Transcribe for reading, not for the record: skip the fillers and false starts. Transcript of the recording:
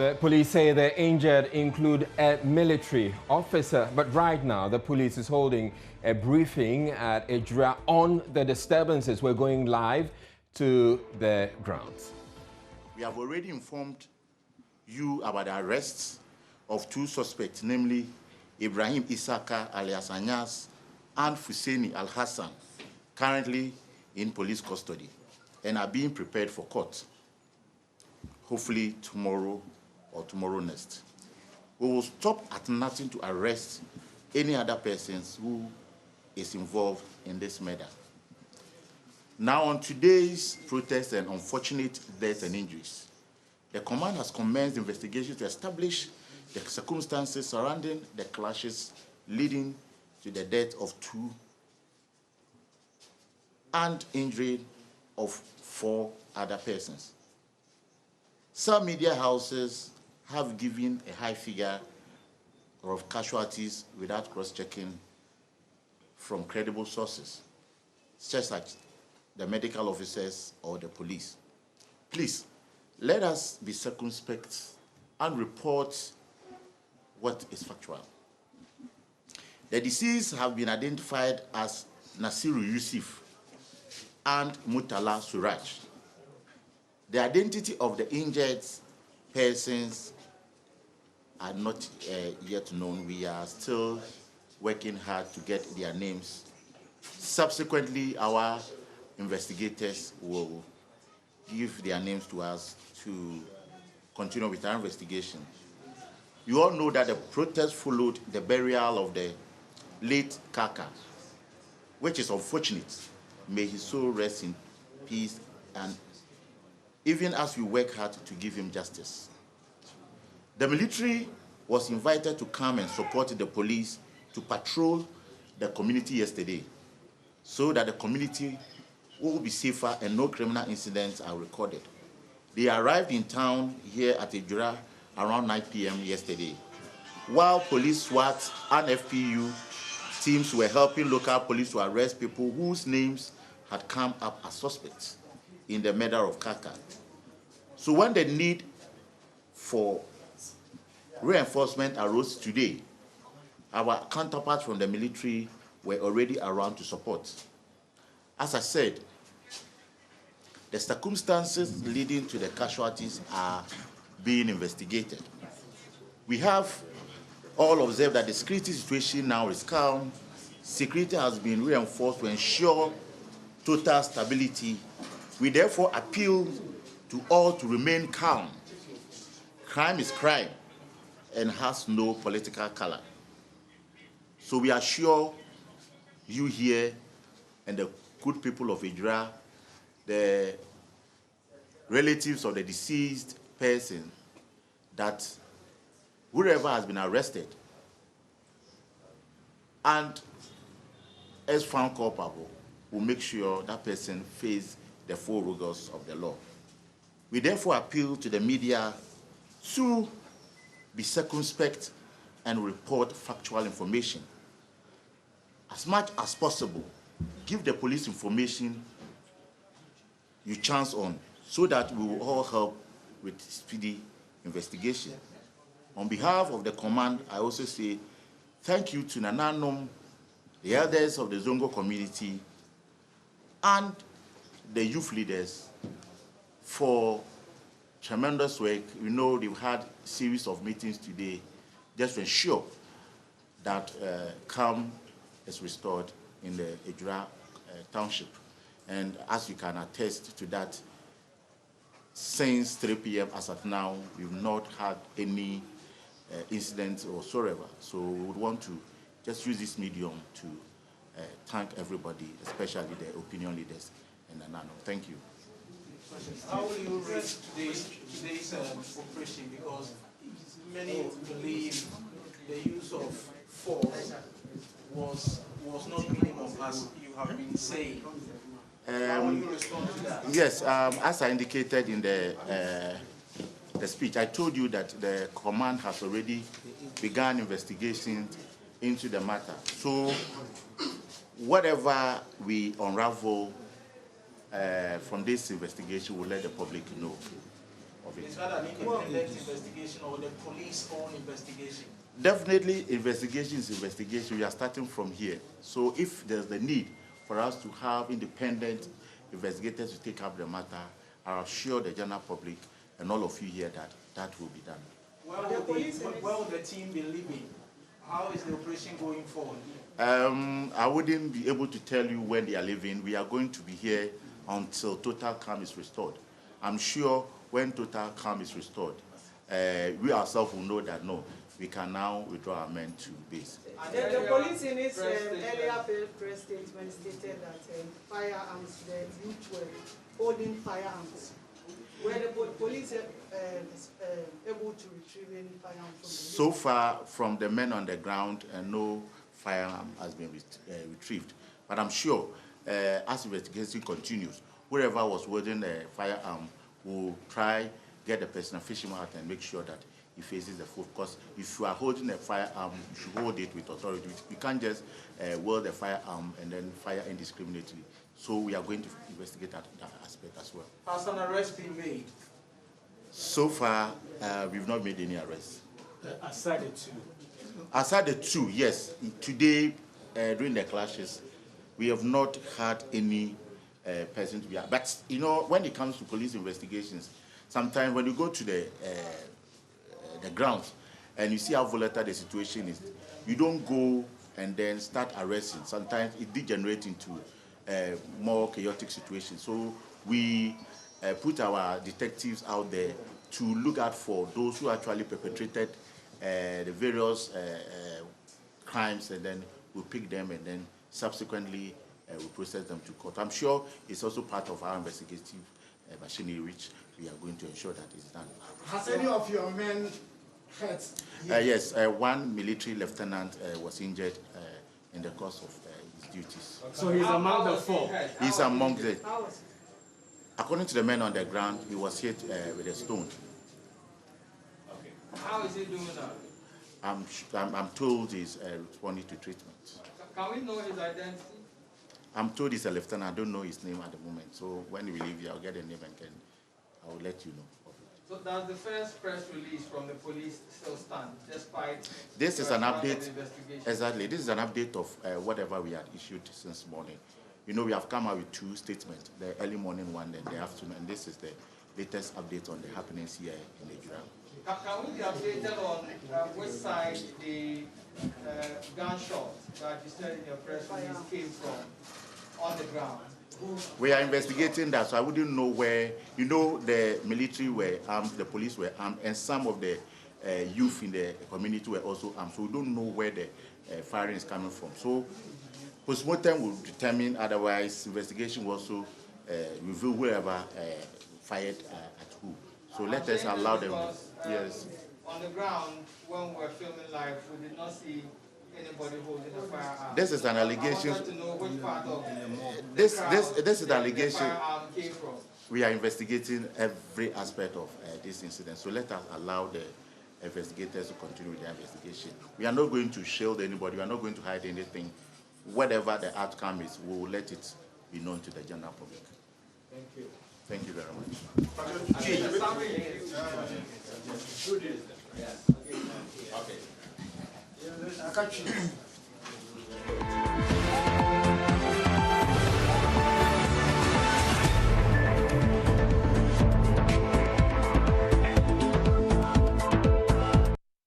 The police say the injured include a military officer, but right now the police is holding a briefing at Ejure on the disturbances. We're going live to the grounds. We have already informed you about the arrests of two suspects, namely Ibrahim Isaka alias Anyas and Fuseni Al-Hassan, currently in police custody and are being prepared for court, hopefully tomorrow or tomorrow next. We will stop at nothing to arrest any other persons who is involved in this matter. Now, on today's protest and unfortunate deaths and injuries, the command has commenced investigations to establish the circumstances surrounding the clashes leading to the death of two and injury of 4 other persons. Some media houses have given a high figure of casualties without cross-checking from credible sources, such as the medical officers or the police. Please, let us be circumspect and report what is factual. The deceased have been identified as Nasiru Yusuf and Mutala Suraj. The identity of the injured persons are not yet known. We are still working hard to get their names. Subsequently, our investigators will give their names to us to continue with our investigation. You all know that the protest followed the burial of the late Kaka, which is unfortunate. May his soul rest in peace, and even as we work hard to give him justice. The military was invited to come and support the police to patrol the community yesterday so that the community will be safer and no criminal incidents are recorded. They arrived in town here at Ejure around 9 p.m. yesterday, while police, SWAT, and FPU teams were helping local police to arrest people whose names had come up as suspects in the murder of Kaka. So when the need for reinforcement arose today, our counterparts from the military were already around to support. As I said, the circumstances leading to the casualties are being investigated. We have all observed that the security situation now is calm. Security has been reinforced to ensure total stability. We therefore appeal to all to remain calm. Crime is crime and has no political color. So we assure you here and the good people of Ejure, the relatives of the deceased person, that whoever has been arrested and is found culpable will make sure that person faces the full rigors of the law. We therefore appeal to the media to be circumspect and report factual information. As much as possible, give the police information you chance on so that we will all help with speedy investigation. On behalf of the command, I also say thank you to Nananom, the elders of the Zongo community, and the youth leaders for tremendous work. We know they've had a series of meetings today just to ensure that calm is restored in the Ejure township. And as you can attest to that, since 3 p.m. as of now, we've not had any incidents whatsoever. So we would want to just use this medium to thank everybody, especially the opinion leaders in Nanano. Thank you. How will you rate today's operation? Because many believe the use of force was not minimum, as you have been saying. How will you respond to that? Yes, as I indicated in the speech, I told you that the command has already begun investigations into the matter. So whatever we unravel from this investigation, we'll let the public know. of it. Is that an independent investigation or the police own investigation? Definitely, investigation is investigation. We are starting from here. So if there's the need for us to have independent investigators to take up the matter, I assure the general public and all of you here that that will be done. Where will the team be living? How is the operation going forward? I wouldn't be able to tell you when they are leaving. We are going to be here until total calm is restored. I'm sure when total calm is restored, we ourselves will know that no, we can now withdraw our men to base. The police in its earlier press statement stated that firearms, the youth were holding firearms. Were the police able to retrieve any firearms from the So far, from the men on the ground, no firearm has been retrieved. But I'm sure, as investigation continues, whoever was holding a firearm will try get the person fisherman out and make sure that he faces the foe. Because if you are holding a firearm, you should hold it with authority. You can't just wield a firearm and then fire indiscriminately. So we are going to investigate that aspect as well. Has an arrest been made? So far, we've not made any arrests. Aside the two? Aside the two, yes. Today, during the clashes, we have not had any person to be. But, you know, when it comes to police investigations, sometimes when you go to the grounds and you see how volatile the situation is, you don't go and then start arresting. Sometimes it degenerates into more chaotic situations. So we put our detectives out there to look out for those who actually perpetrated the various crimes, and then we'll pick them and then subsequently we'll process them to court. I'm sure it's also part of our investigative machinery, which we are going to ensure that it's done. Has any of your men hurt? Yes, one military lieutenant was injured in the course of his duties. So he's among the four? He's among the... According to the men on the ground, he was hit with a stone. Okay. How is he doing now? I'm told he's responding to treatment. Can we know his identity? I'm told he's a lieutenant. I don't know his name at the moment. So when we leave here, I'll get a name and I will let you know. So does the first press release from the police still stand, despite this is an update? Exactly. This is an update of whatever we had issued since morning. You know, we have come out with two statements, the early morning one and the afternoon, and this is the latest update on the happenings here in Ejure. Can we be updated on which side the gunshot that you said in your press release came from on the ground? We are investigating that, so I wouldn't know where. You know, the military were armed, the police were armed, and some of the youth in the community were also armed. So we don't know where the firing is coming from. So postmortem will determine. Otherwise, investigation will also reveal whoever fired at who. So let us allow them. Yes. On the ground, when we were filming live, we did not see anybody holding a firearm. This is an allegation. I wanted to know which part of this is an allegation. The firearm came from. We are investigating every aspect of this incident. So let us allow the investigators to continue with their investigation. We are not going to shield anybody. We are not going to hide anything. Whatever the outcome is, we will let it be known to the general public. Thank you. Thank you very much. Okay.